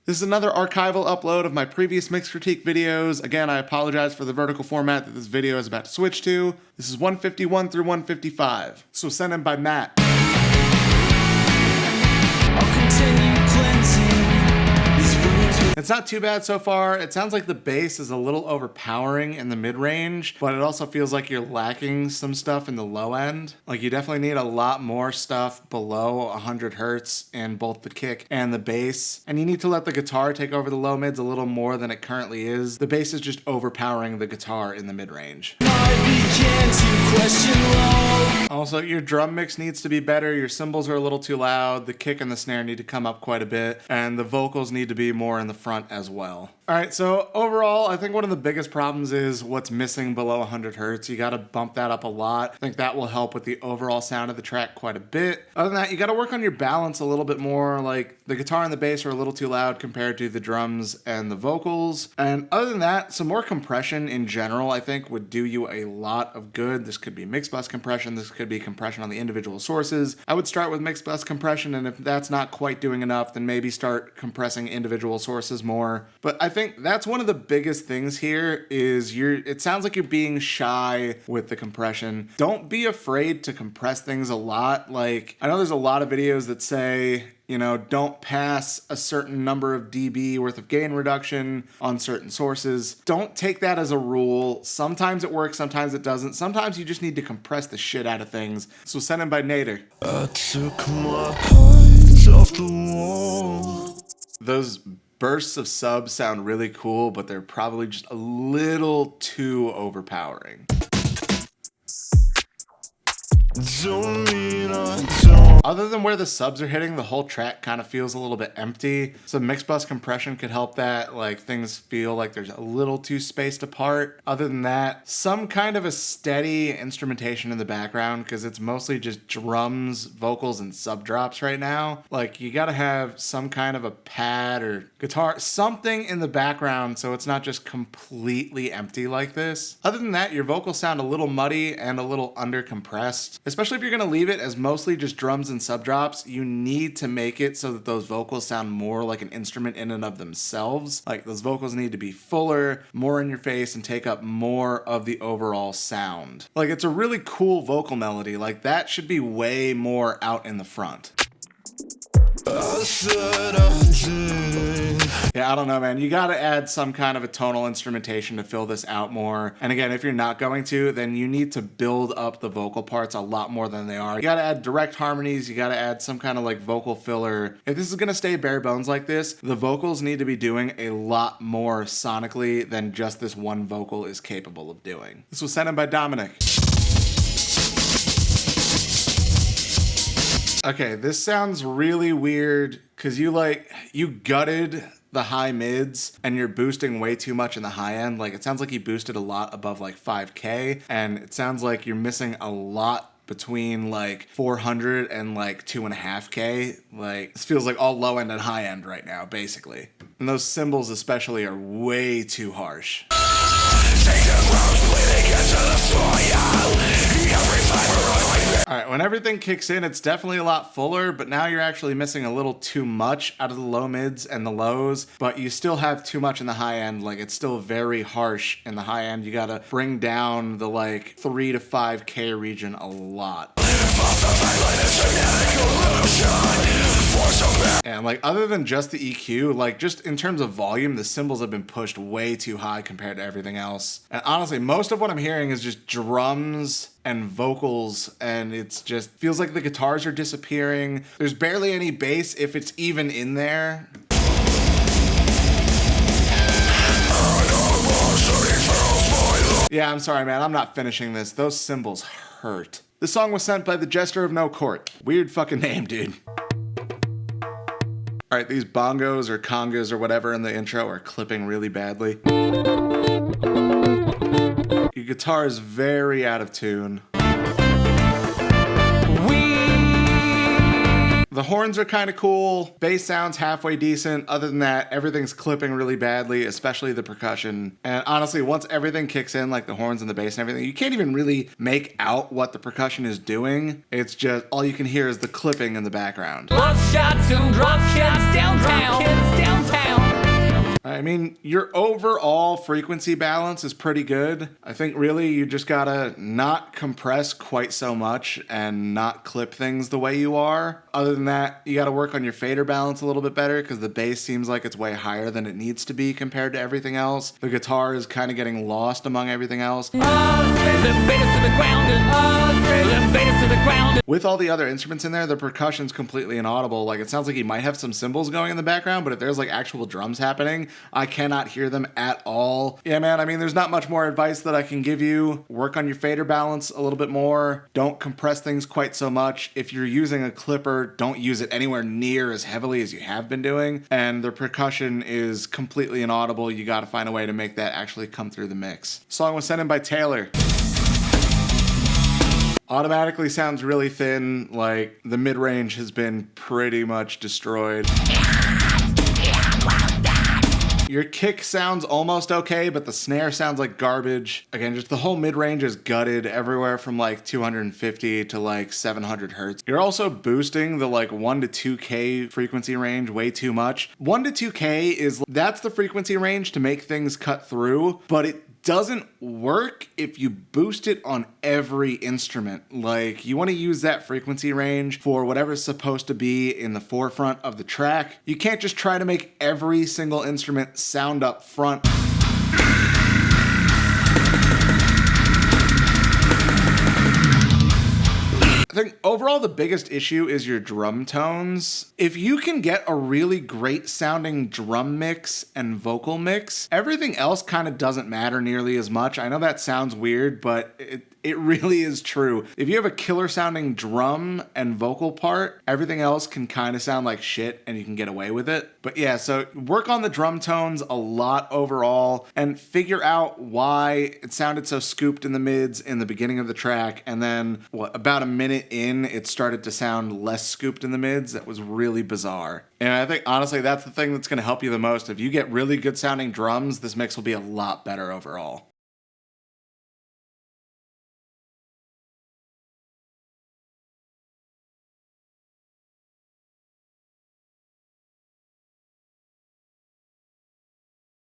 This is another archival upload of my previous mix critique videos. Again, I apologize for the vertical format that this video is about to switch to. This is 151 through 155. So sent in by Matt. I'll continue cleansing these wounds with It's not too bad so far. It sounds like the bass is a little overpowering in the mid-range, but it also feels like you're lacking some stuff in the low end. Like you definitely need a lot more stuff below 100 hertz in both the kick and the bass. And you need to let the guitar take over the low mids a little more than it currently is. The bass is just overpowering the guitar in the mid-range. I began to question love. Also, your drum mix needs to be better. Your cymbals are a little too loud. The kick and the snare need to come up quite a bit. And the vocals need to be more in the front as well. All right, so overall, I think one of the biggest problems is what's missing below 100 hertz. You got to bump that up a lot. I think that will help with the overall sound of the track quite a bit. Other than that, you got to work on your balance a little bit more. Like the guitar and the bass are a little too loud compared to the drums and the vocals. And other than that, some more compression in general, I think would do you a lot of good. This could be mix bus compression. This could be compression on the individual sources. I would start with mix bus compression, and if that's not quite doing enough, then maybe start compressing individual sources more. But I think that's one of the biggest things here is it sounds like you're being shy with the compression. Don't be afraid to compress things a lot. Like, I know there's a lot of videos that say, you know, don't pass a certain number of dB worth of gain reduction on certain sources. Don't take that as a rule. Sometimes it works, sometimes it doesn't. Sometimes you just need to compress the shit out of things. So send in by Nader. I took my eyes off the wall. Those bursts of subs sound really cool, but they're probably just a little too overpowering. Don't mean I don't. Other than where the subs are hitting, the whole track kind of feels a little bit empty. Some mix bus compression could help that. Like things feel like there's a little too spaced apart. Other than that, some kind of a steady instrumentation in the background because it's mostly just drums, vocals, and sub drops right now. Like you gotta have some kind of a pad or guitar, something in the background so it's not just completely empty like this. Other than that, your vocals sound a little muddy and a little undercompressed. Especially if you're gonna leave it as mostly just drums and sub drops, you need to make it so that those vocals sound more like an instrument in and of themselves. Like those vocals need to be fuller, more in your face, and take up more of the overall sound. Like it's a really cool vocal melody. Like that should be way more out in the front. I said I did. Yeah, I don't know, man. You gotta add some kind of a tonal instrumentation to fill this out more. And again, if you're not going to, then you need to build up the vocal parts a lot more than they are. You gotta add direct harmonies. You gotta add some kind of like vocal filler. If this is gonna stay bare bones like this, the vocals need to be doing a lot more sonically than just this one vocal is capable of doing. This was sent in by Dominic. Okay, this sounds really weird because you gutted the high mids and you're boosting way too much in the high end. Like it sounds like you boosted a lot above like 5K, and it sounds like you're missing a lot between like 400 and like 2.5K. Like this feels like all low end and high end right now, basically. And those cymbals especially are way too harsh. Alright, when everything kicks in, it's definitely a lot fuller, but now you're actually missing a little too much out of the low mids and the lows, but you still have too much in the high end. Like it's still very harsh in the high end. You gotta bring down the like 3 to 5K region a lot. And like other than just the EQ, like just in terms of volume, the cymbals have been pushed way too high compared to everything else. And honestly, most of what I'm hearing is just drums and vocals, and it's just feels like the guitars are disappearing. There's barely any bass if it's even in there. Yeah, I'm sorry, man. I'm not finishing this. Those cymbals hurt. This song was sent by the Jester of No Court. Weird fucking name, dude. All right, these bongos or congas or whatever in the intro are clipping really badly. Your guitar is very out of tune. The horns are kind of cool. Bass sounds halfway decent. Other than that, everything's clipping really badly, especially the percussion. And honestly, once everything kicks in, like the horns and the bass and everything, you can't even really make out what the percussion is doing. It's just, all you can hear is the clipping in the background. Love shots and drop kids downtown. I mean, your overall frequency balance is pretty good. I think really you just gotta not compress quite so much and not clip things the way you are. Other than that, you gotta work on your fader balance a little bit better because the bass seems like it's way higher than it needs to be compared to everything else. The guitar is kind of getting lost among everything else. With all the other instruments in there, the percussion's completely inaudible. Like, it sounds like he might have some cymbals going in the background, but if there's like actual drums happening, I cannot hear them at all. Yeah, man, I mean, there's not much more advice that I can give you. Work on your fader balance a little bit more. Don't compress things quite so much. If you're using a clipper, don't use it anywhere near as heavily as you have been doing. And the percussion is completely inaudible. You gotta find a way to make that actually come through the mix. Song was sent in by Taylor. Automatically sounds really thin, like the mid-range has been pretty much destroyed. Your kick sounds almost okay, but the snare sounds like garbage. Again, just the whole mid-range is gutted everywhere from like 250 to like 700 hertz. You're also boosting the like 1 to 2K frequency range way too much. 1 to 2K that's the frequency range to make things cut through, but it doesn't work if you boost it on every instrument. Like, you want to use that frequency range for whatever's supposed to be in the forefront of the track. You can't just try to make every single instrument sound up front. I think overall the biggest issue is your drum tones. If you can get a really great sounding drum mix and vocal mix, everything else kind of doesn't matter nearly as much. I know that sounds weird, but it really is true. If you have a killer sounding drum and vocal part, everything else can kind of sound like shit and you can get away with it. But yeah, so work on the drum tones a lot overall and figure out why it sounded so scooped in the mids in the beginning of the track, and then about a minute in, it started to sound less scooped in the mids. That was really bizarre. And I think honestly that's the thing that's going to help you the most. If you get really good sounding drums, this mix will be a lot better overall.